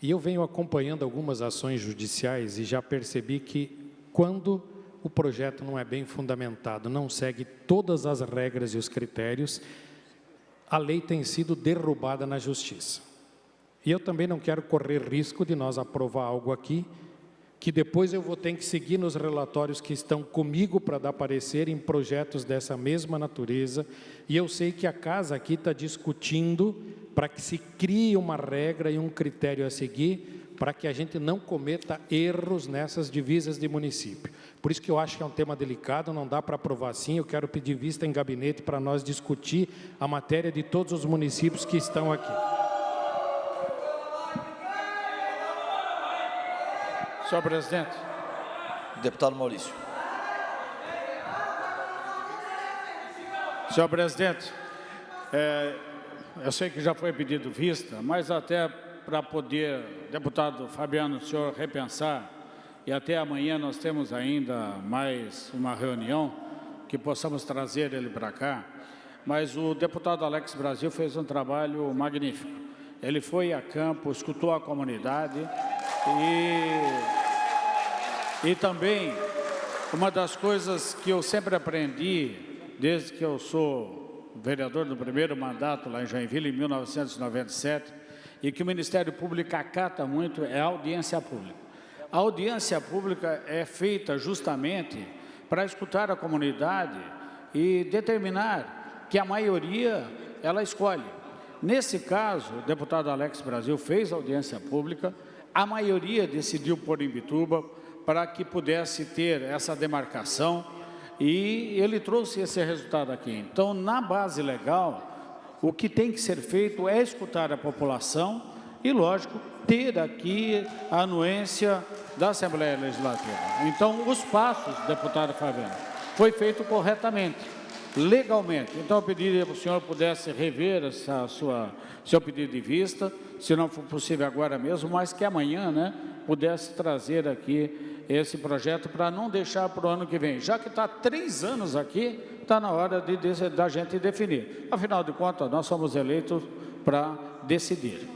E eu venho acompanhando algumas ações judiciais e já percebi que quando o projeto não é bem fundamentado, não segue todas as regras e os critérios, a lei tem sido derrubada na justiça. E eu também não quero correr risco de nós aprovar algo aqui, que depois eu vou ter que seguir nos relatórios que estão comigo para dar parecer em projetos dessa mesma natureza, e eu sei que a casa aqui está discutindo para que se crie uma regra e um critério a seguir, para que a gente não cometa erros nessas divisas de município. Por isso que eu acho que é um tema delicado, não dá para aprovar assim, eu quero pedir vista em gabinete para nós discutir a matéria de todos os municípios que estão aqui. Senhor presidente. Deputado Maurício. Senhor presidente, eu sei que já foi pedido vista, mas até para poder, deputado Fabiano, o senhor repensar, e até amanhã nós temos ainda mais uma reunião, que possamos trazer ele para cá, mas o deputado Alex Brasil fez um trabalho magnífico. Ele foi a campo, escutou a comunidade e também uma das coisas que eu sempre aprendi, desde que eu sou vereador do primeiro mandato lá em Joinville, em 1997, e que o Ministério Público acata muito, é a audiência pública. A audiência pública é feita justamente para escutar a comunidade e determinar que a maioria ela escolhe. Nesse caso, o deputado Alex Brasil fez audiência pública, a maioria decidiu por Imbituba, para que pudesse ter essa demarcação, e ele trouxe esse resultado aqui. Então, na base legal, o que tem que ser feito é escutar a população e, lógico, ter aqui a anuência da Assembleia Legislativa. Então, os passos, deputado Fabiano, foi feito corretamente, legalmente. Então, eu pediria que o senhor pudesse rever seu pedido de vista, se não for possível agora mesmo, mas que amanhã, né, pudesse trazer aqui esse projeto para não deixar para o ano que vem. Já que está 3 anos aqui, está na hora da gente definir. Afinal de contas, nós somos eleitos para decidir.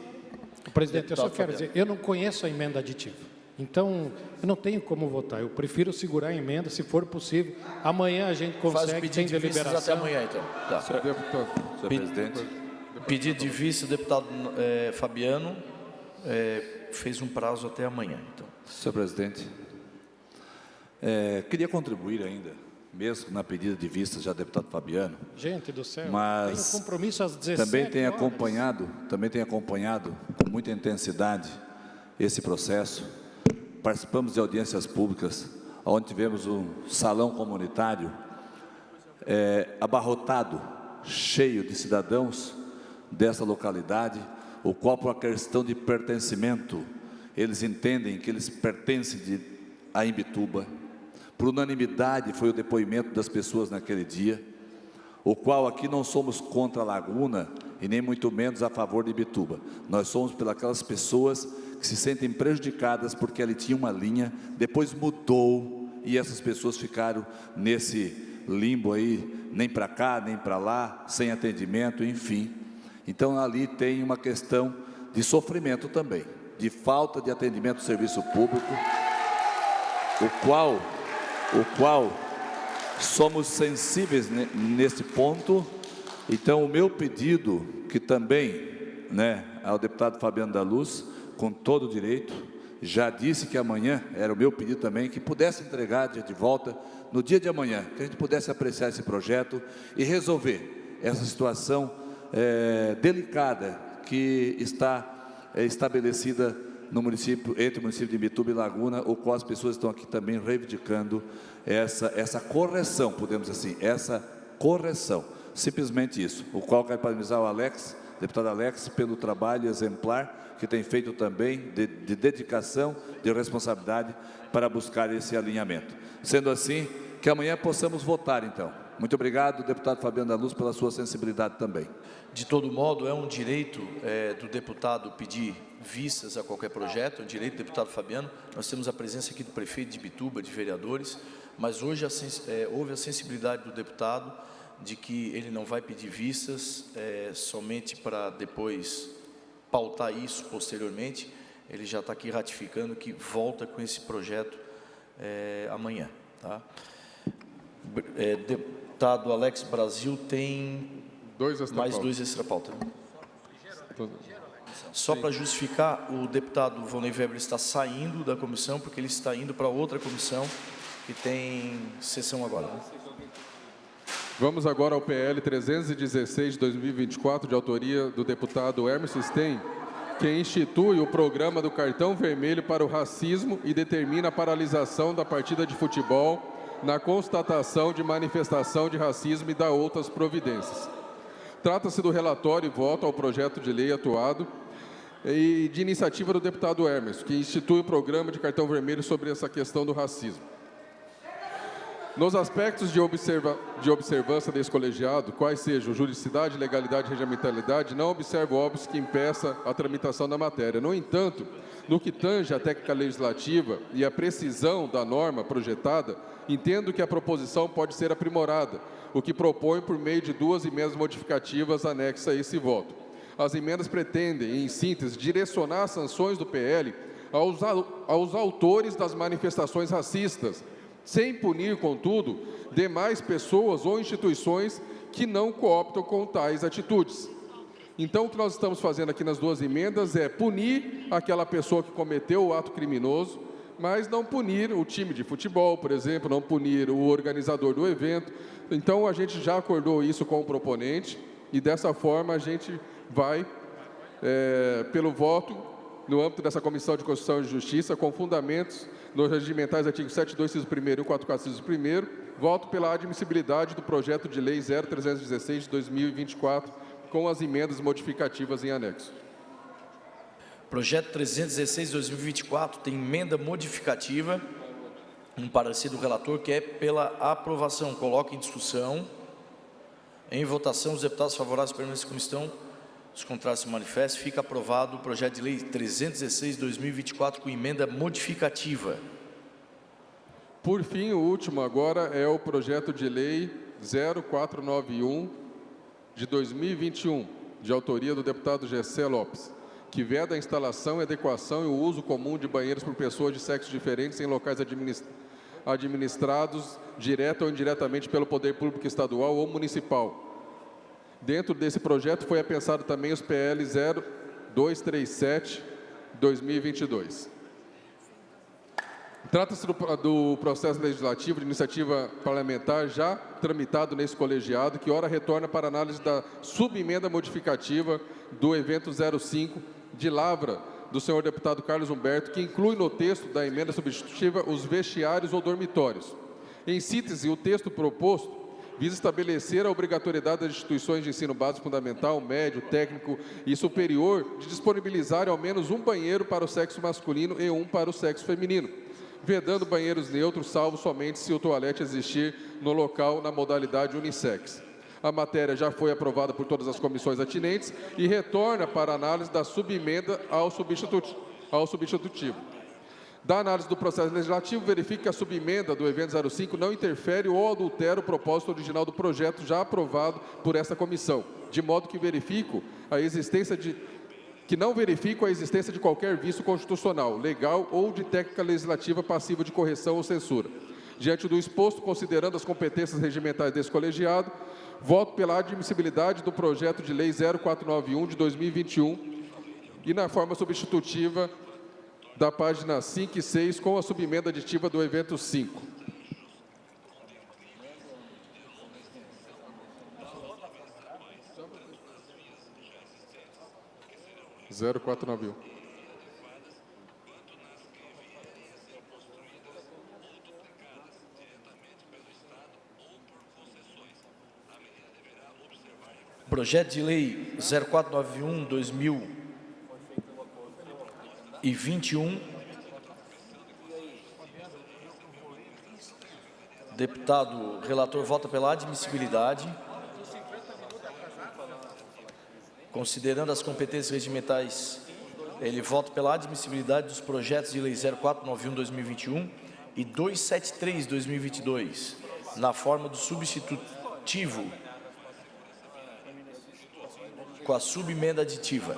Presidente, eu só quero dizer, eu não conheço a emenda aditiva. Então, eu não tenho como votar. Eu prefiro segurar a emenda, se for possível. Amanhã a gente consegue, Faz o pedido de vistas até amanhã, então. Tá. Senhor presidente. Pedido de vista, o deputado Fabiano fez um prazo até amanhã. Então. Senhor presidente, queria contribuir ainda, mesmo na pedida de vista já do deputado Fabiano. Gente do céu, mas tenho compromisso às 17 também tenho horas. acompanhado com muita intensidade esse processo. Participamos de audiências públicas, onde tivemos um salão comunitário abarrotado, cheio de cidadãos dessa localidade, o qual, por uma questão de pertencimento, eles entendem que eles pertencem a Imbituba. Por unanimidade foi o depoimento das pessoas naquele dia, o qual aqui não somos contra a Laguna e nem muito menos a favor de Imbituba. Nós somos pelas pessoas que se sentem prejudicadas porque ali tinha uma linha, depois mudou e essas pessoas ficaram nesse limbo aí, nem para cá, nem para lá, sem atendimento, enfim. Então ali tem uma questão de sofrimento também, de falta de atendimento do serviço público, o qual somos sensíveis nesse ponto. Então o meu pedido, que também, né, ao deputado Fabiano da Luz, com todo o direito, já disse que amanhã, era o meu pedido também, que pudesse entregar de volta no dia de amanhã, que a gente pudesse apreciar esse projeto e resolver essa situação delicada que está estabelecida no município, entre o município de Imbituba e Laguna, o qual as pessoas estão aqui também reivindicando essa correção, podemos dizer assim, essa correção, simplesmente isso, o qual quero parabenizar o deputado Alex, pelo trabalho exemplar que tem feito também, de dedicação, de responsabilidade, para buscar esse alinhamento. Sendo assim, que amanhã possamos votar, então. Muito obrigado, deputado Fabiano da Luz, pela sua sensibilidade também. De todo modo, é um direito do deputado pedir vistas a qualquer projeto, é um direito do deputado Fabiano. Nós temos a presença aqui do prefeito de Imbituba, de vereadores, mas hoje houve a sensibilidade do deputado de que ele não vai pedir vistas somente para depois pautar isso posteriormente. Ele já está aqui ratificando que volta com esse projeto amanhã. Tá? Deputado Alex Brasil tem mais 2 extra-pauta. Só para justificar, o deputado Volney Weber está saindo da comissão, porque ele está indo para outra comissão que tem sessão agora. Vamos agora ao PL 316 de 2024, de autoria do deputado Hermes Stein, que institui o programa do cartão vermelho para o racismo e determina a paralisação da partida de futebol na constatação de manifestação de racismo e da outras providências. Trata-se do relatório e voto ao projeto de lei atuado e de iniciativa do deputado Hermes, que institui o programa de cartão vermelho sobre essa questão do racismo. Nos aspectos de observância desse colegiado, quais sejam juridicidade, legalidade e regimentalidade, não observo óbitos que impeça a tramitação da matéria. No entanto, no que tange à técnica legislativa e a precisão da norma projetada, entendo que a proposição pode ser aprimorada, o que propõe por meio de 2 emendas modificativas anexas a esse voto. As emendas pretendem, em síntese, direcionar as sanções do PL aos autores das manifestações racistas, sem punir, contudo, demais pessoas ou instituições que não cooptam com tais atitudes. Então, o que nós estamos fazendo aqui nas 2 emendas é punir aquela pessoa que cometeu o ato criminoso, mas não punir o time de futebol, por exemplo, não punir o organizador do evento. Então, a gente já acordou isso com o proponente e, dessa forma, a gente vai, pelo voto, no âmbito dessa Comissão de Constituição e Justiça, com fundamentos nos regimentais artigos 72, inciso 1º e 44, inciso 1º, voto pela admissibilidade do projeto de lei 0316 de 2024, com as emendas modificativas em anexo. Projeto 316 de 2024 tem emenda modificativa, um parecer do relator que é pela aprovação. Coloca em discussão. Em votação, os deputados favoráveis permanecem como estão. Os contrários se manifestam. Fica aprovado o projeto de lei 316 de 2024 com emenda modificativa. Por fim, o último agora é o projeto de lei 0491 de 2021, de autoria do deputado Gessé Lopes, que veda a instalação, adequação e o uso comum de banheiros por pessoas de sexos diferentes em locais administrados direta ou indiretamente pelo Poder Público Estadual ou Municipal. Dentro desse projeto foi apensado também os PL 0237/2022. Trata-se do processo legislativo de iniciativa parlamentar já tramitado nesse colegiado, que ora retorna para análise da subemenda modificativa do evento 05 de lavra do senhor deputado Carlos Humberto, que inclui no texto da emenda substitutiva os vestiários ou dormitórios. Em síntese, o texto proposto visa estabelecer a obrigatoriedade das instituições de ensino básico fundamental, médio, técnico e superior de disponibilizar ao menos um banheiro para o sexo masculino e um para o sexo feminino, vedando banheiros neutros, salvo somente se o toalete existir no local na modalidade unissex. A matéria já foi aprovada por todas as comissões atinentes e retorna para a análise da subemenda ao substitutivo. Da análise do processo legislativo, verifique que a subemenda do evento 05 não interfere ou adultera o propósito original do projeto já aprovado por esta comissão, de modo que não verifico a existência de qualquer vício constitucional, legal ou de técnica legislativa passiva de correção ou censura. Diante do exposto, considerando as competências regimentais desse colegiado, voto pela admissibilidade do projeto de lei 0491 de 2021 e na forma substitutiva da página 5 e 6 com a subemenda aditiva do evento 5. Projeto de lei 0491/2021. Deputado relator vota pela admissibilidade. Considerando as competências regimentais, ele vota pela admissibilidade dos projetos de lei 0491/2021 e 273/2022, na forma do substitutivo, com a subemenda aditiva.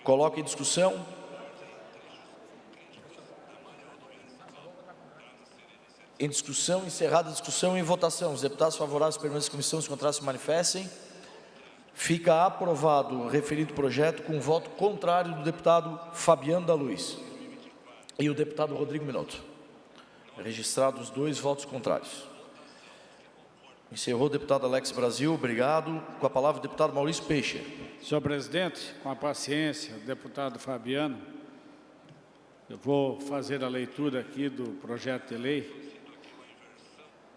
Coloca em discussão. Em discussão, encerrada a discussão, em votação. Os deputados favoráveis permanecem na comissão, os contrários se manifestem. Fica aprovado o referido projeto com voto contrário do deputado Fabiano da Luz e o deputado Rodrigo Minotto. Registrados 2 votos contrários. Encerrou o deputado Alex Brasil, obrigado. Com a palavra o deputado Maurício Peixe. Senhor presidente, com a paciência, deputado Fabiano, eu vou fazer a leitura aqui do projeto de lei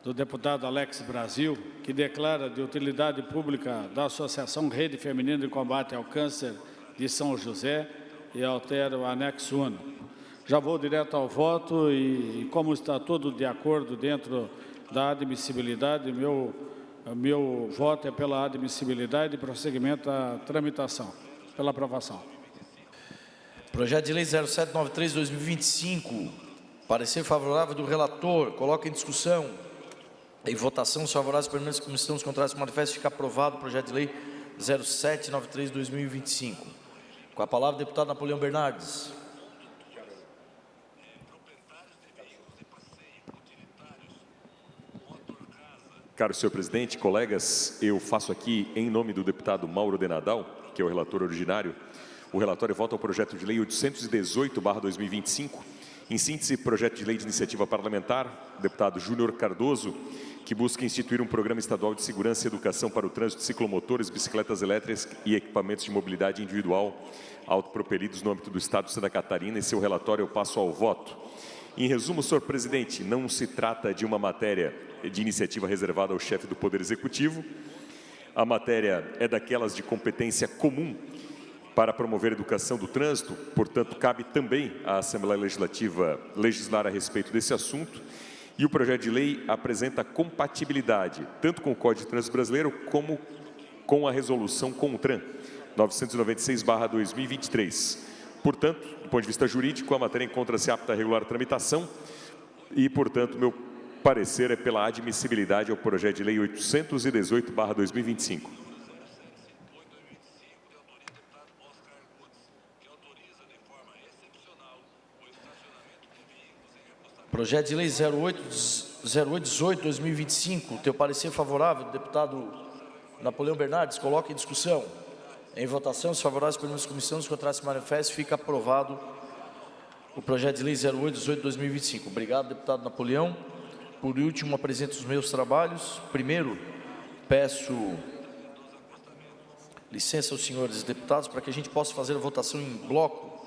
do deputado Alex Brasil, que declara de utilidade pública da Associação Rede Feminina de Combate ao Câncer de São José e altera o anexo 1. Já vou direto ao voto e como está tudo de acordo dentro da admissibilidade, meu voto é pela admissibilidade e prosseguimento da tramitação, pela aprovação. Projeto de lei 0793/2025, parecer favorável do relator, coloca em discussão. Em votação, os favoráveis permanecem como estão, os contrários se manifestam. Fica aprovado o projeto de lei 0793/2025. Com a palavra o deputado Napoleão Bernardes. Caro senhor presidente, colegas, eu faço aqui, em nome do deputado Mauro de Nadal, que é o relator originário, o relatório vota ao projeto de lei 818/2025, Em síntese, projeto de lei de iniciativa parlamentar, deputado Júnior Cardoso, que busca instituir um programa estadual de segurança e educação para o trânsito de ciclomotores, bicicletas elétricas e equipamentos de mobilidade individual autopropelidos no âmbito do Estado de Santa Catarina. Em seu relatório, eu passo ao voto. Em resumo, senhor presidente, não se trata de uma matéria de iniciativa reservada ao chefe do Poder Executivo. A matéria é daquelas de competência comum para promover a educação do trânsito, portanto, cabe também à Assembleia Legislativa legislar a respeito desse assunto. E o projeto de lei apresenta compatibilidade tanto com o Código de Trânsito Brasileiro como com a resolução CONTRAN 996/2023. Portanto, do ponto de vista jurídico, a matéria encontra-se apta a regular tramitação e, portanto, meu parecer é pela admissibilidade ao projeto de lei 818/2025. Projeto de lei 0818/2025, teu parecer favorável, deputado Napoleão Bernardes, coloca em discussão. Em votação, os favoráveis pela comissão, os contrários se manifestam, fica aprovado o projeto de lei 0818/2025. Obrigado, deputado Napoleão. Por último, apresento os meus trabalhos. Primeiro, peço licença aos senhores deputados para que a gente possa fazer a votação em bloco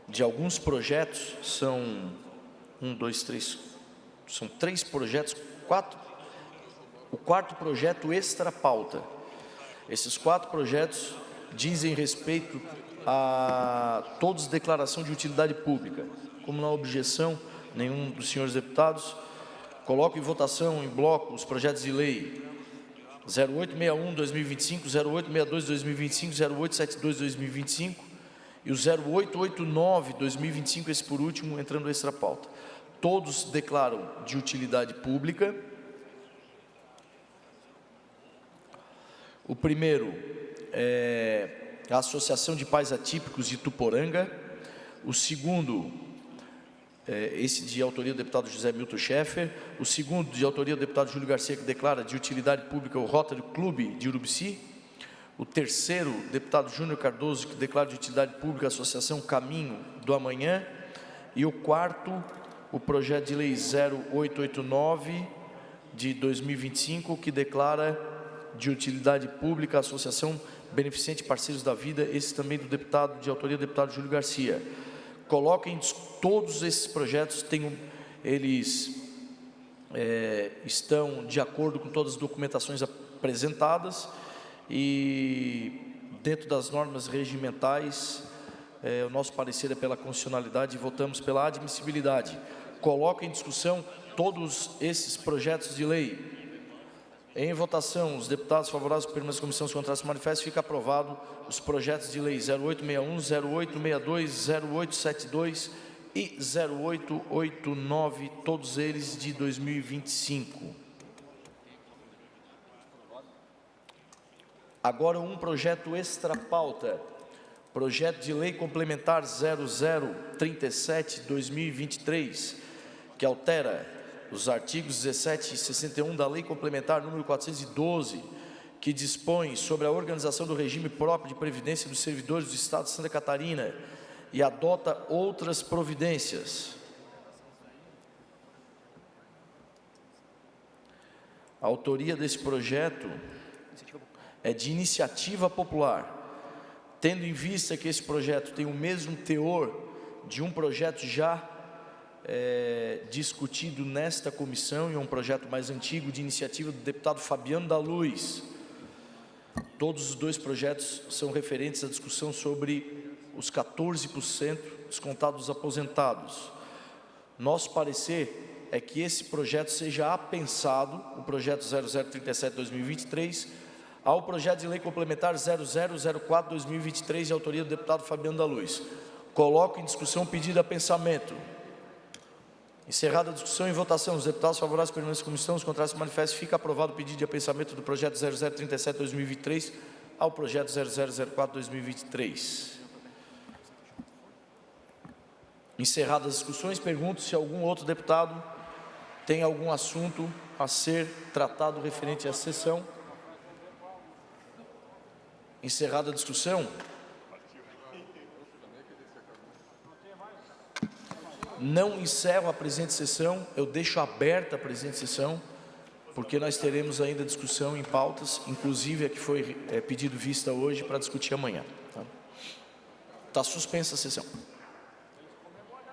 de alguns projetos. São 1, 2, 3, são 3 projetos, 4. O quarto projeto extra pauta. Esses 4 projetos dizem respeito a todos declaração de utilidade pública. Como não há objeção, nenhum dos senhores deputados, coloco em votação em bloco os projetos de lei 0861/2025, 0862/2025, 0872/2025 e o 0889/2025, esse por último, entrando no extra pauta. Todos declaram de utilidade pública. O primeiro é a Associação de Pais Atípicos de Tuporanga. O segundo, esse de autoria do deputado José Milton Schaeffer. O segundo, de autoria do deputado Júlio Garcia, que declara de utilidade pública o Rotary Clube de Urubici. O terceiro, deputado Júnior Cardoso, que declara de utilidade pública a Associação Caminho do Amanhã. E o quarto, o projeto de lei 0889/2025, que declara de utilidade pública a Associação Beneficente Parceiros da Vida, esse também do deputado, de autoria do deputado Júlio Garcia. Coloquem todos esses projetos, eles estão de acordo com todas as documentações apresentadas e dentro das normas regimentais, o nosso parecer é pela constitucionalidade e votamos pela admissibilidade. Coloco em discussão todos esses projetos de lei. Em votação, os deputados favoráveis por permanência da comissão, os contrários se manifestam, fica aprovado os projetos de lei 0861, 0862, 0872 e 0889, todos eles de 2025. Agora um projeto extra pauta, projeto de lei complementar 0037/2023, que altera os artigos 17 e 61 da Lei Complementar número 412, que dispõe sobre a organização do regime próprio de previdência dos servidores do Estado de Santa Catarina e adota outras providências. A autoria desse projeto é de iniciativa popular, tendo em vista que esse projeto tem o mesmo teor de um projeto já discutido nesta comissão, e é um projeto mais antigo de iniciativa do deputado Fabiano da Luz. Todos os 2 projetos são referentes à discussão sobre os 14% descontados dos aposentados. Nosso parecer é que esse projeto seja apensado, o projeto 0037/2023, ao projeto de lei complementar 0004/2023, de autoria do deputado Fabiano da Luz. Coloco em discussão o pedido de apensamento. Encerrada a discussão, em votação, os deputados favoráveis pela permanência da comissão, os contrários se manifestam, fica aprovado o pedido de apensamento do projeto 0037/2023 ao projeto 0004/2023. Encerradas as discussões, pergunto se algum outro deputado tem algum assunto a ser tratado referente à sessão. Encerrada a discussão. não encerro a presente sessão, eu deixo aberta a presente sessão, porque nós teremos ainda discussão em pautas, inclusive a que foi pedido vista hoje para discutir amanhã. Tá suspensa a sessão.